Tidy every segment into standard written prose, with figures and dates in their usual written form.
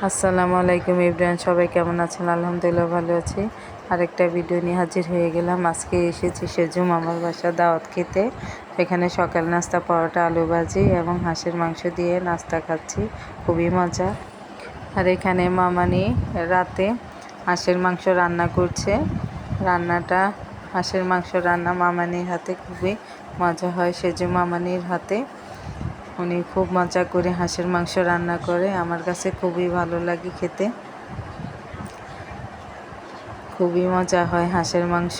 আসসালামু আলাইকুম ইব্রাহিম, সবাই কেমন আছেন? আলহামদুলিল্লাহ ভালো আছি। আরেকটা ভিডিও নিয়ে হাজির হয়ে গেলাম। আজকে এসেছি সেজু মামার বাসা দাওয়াত খেতে। এখানে সকাল নাস্তা পরোটা, আলু ভাজি এবং হাঁসের মাংস দিয়ে নাস্তা খাচ্ছি, খুবই মজা। আর এখানে মামানি রাতে হাঁসের মাংস রান্না করছে। হাঁসের মাংস রান্না মামানির হাতে খুবই মজা হয়। সেজু মামানির হাতে উনি খুব মজা করে হাঁসের মাংস রান্না করে। আমার কাছে খুবই ভালো লাগে খেতে, খুবই মজা হয় হাঁসের মাংস।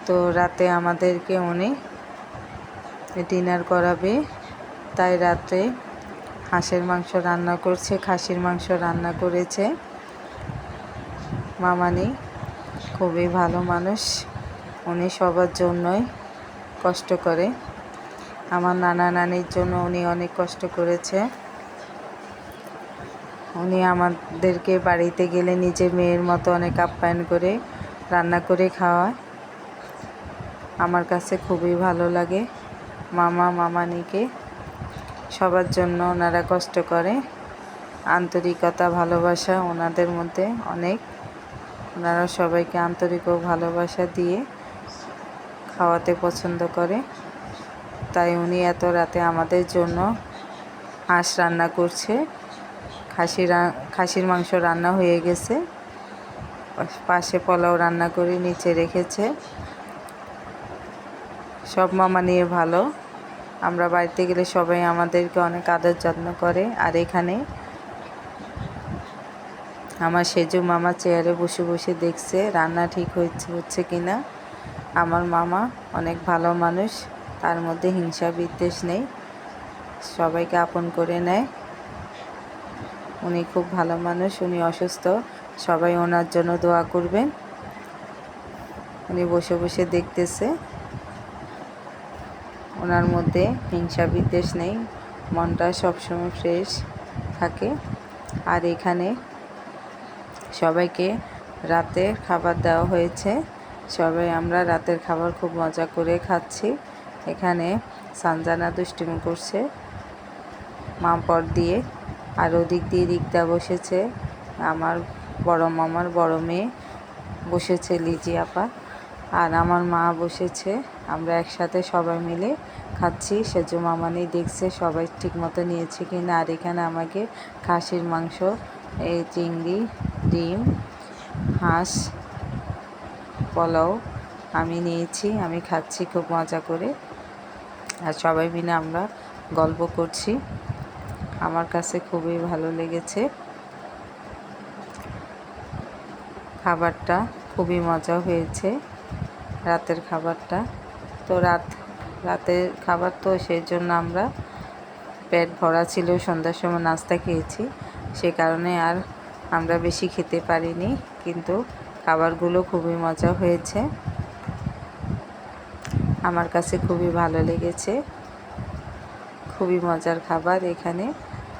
তো রাতে আমাদেরকে উনি ডিনার করাবে, তাই রাতে হাঁসের মাংস রান্না করছে, খাসির মাংস রান্না করেছে। মামানি খুবই ভালো মানুষ, উনি সবার জন্যই কষ্ট করে। আমার নানা নানির জন্য উনি অনেক কষ্ট করেছে। উনি আমাদেরকে বাড়িতে গেলে নিজের মেয়ের মতো অনেক আপ্যায়ন করে রান্না করে খাওয়ায়। আমার কাছে খুবই ভালো লাগে মামা মামানিকে, সবার জন্য ওনারা কষ্ট করে। আন্তরিকতা, ভালোবাসা ওনাদের মধ্যে অনেক। ওনারা সবাইকে আন্তরিক ও ভালোবাসা দিয়ে খাওয়াতে পছন্দ করে, তাই উনি এত রাতে আমাদের জন্য হাঁস রান্না করছে। খাসির মাংস রান্না হয়ে গেছে, পাশে পোলাও রান্না করে নিচে রেখেছে। সব মামা নিয়ে ভালো, আমরা বাড়িতে গেলে সবাই আমাদেরকে অনেক আদর যত্ন করে। আর এখানে আমার সেজু মামা চেয়ারে বসে বসে দেখছে রান্না ঠিক হচ্ছে কিনা। আমার মামা অনেক ভালো মানুষ, তার মধ্যে হিংসা বিদ্বেষ নেই, সবাইকে আপন করে নেয়। উনি খুব ভালো মানুষ, উনি অসুস্থ, সবাই ওনার জন্য দোয়া করবেন। উনি বসে বসে দেখতেছে, ওনার মধ্যে হিংসা বিদ্বেষ নেই, মনটা সবসময় ফ্রেশ থাকে। আর এখানে সবাইকে রাতের খাবার দেওয়া হয়েছে, সবাই আমরা রাতের খাবার খুব মজা করে খাচ্ছি। এখানে সানজানা দুষ্টুমি করছে মা পর দিয়ে, আর ওদিক দিয়ে রিক্তা বসেছে, আমার বড় মামার বড় মেয়ে বসেছে লিজি আপা, আর আমার মা বসেছে। আমরা একসাথে সবাই মিলে খাচ্ছি। সেজু মামানি দেখছে সবাই ঠিকমতো নিয়েছে কিনা। আর এখানে আমাকে খাসির মাংস, এই চিংড়ি, ডিম, হাঁস, পোলাও আমি নিয়েছি, আমি খাচ্ছি খুব মজা করে। আর সবাই মিলে আমরা গল্প করছি, আমার কাছে খুবই ভালো লেগেছে। খাবারটা খুবই মজা হয়েছে, রাতের খাবারটা। তো রাতের খাবার তো সেই জন্য আমরা পেট ভরা ছিল, সন্ধ্যার সময় নাস্তা খেয়েছি, সে কারণে আর আমরা বেশি খেতে পারিনি, কিন্তু খাবারগুলো খুবই মজা হয়েছে, আমার কাছে খুবই ভালো লেগেছে। খুবই মজার খাবার। এখানে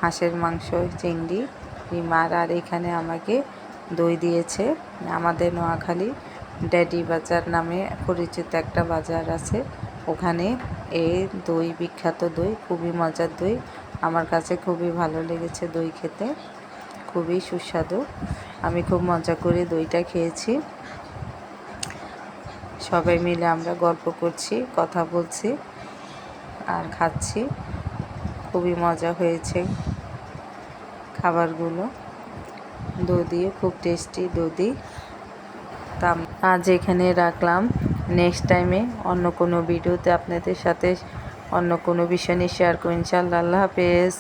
হাঁসের মাংস, চিংড়ি, ডিমার, আর এখানে আমাকে দই দিয়েছে। আমাদের নোয়াখালী ড্যাডি বাজার নামে পরিচিত একটা বাজার আছে, ওখানে এই দই বিখ্যাত, দই খুবই মজার দই। আমার কাছে খুবই ভালো লেগেছে দই খেতে, খুবই সুস্বাদু। আমি খুব মজা করে দইটা খেয়েছি। সবাই মিলে আমরা গল্প করছি, কথা বলছি আর খাচ্ছি, খুবই মজা হয়েছে খাবারগুলো। দধি খুব টেস্টি দধি। তা আজ এখানে রাখলাম, নেক্সট টাইমে অন্য কোনো ভিডিওতে আপনাদের সাথে অন্য কোনো বিষয় নিয়ে শেয়ার করব ইনশাআল্লাহ। আল্লাহ হাফেজ।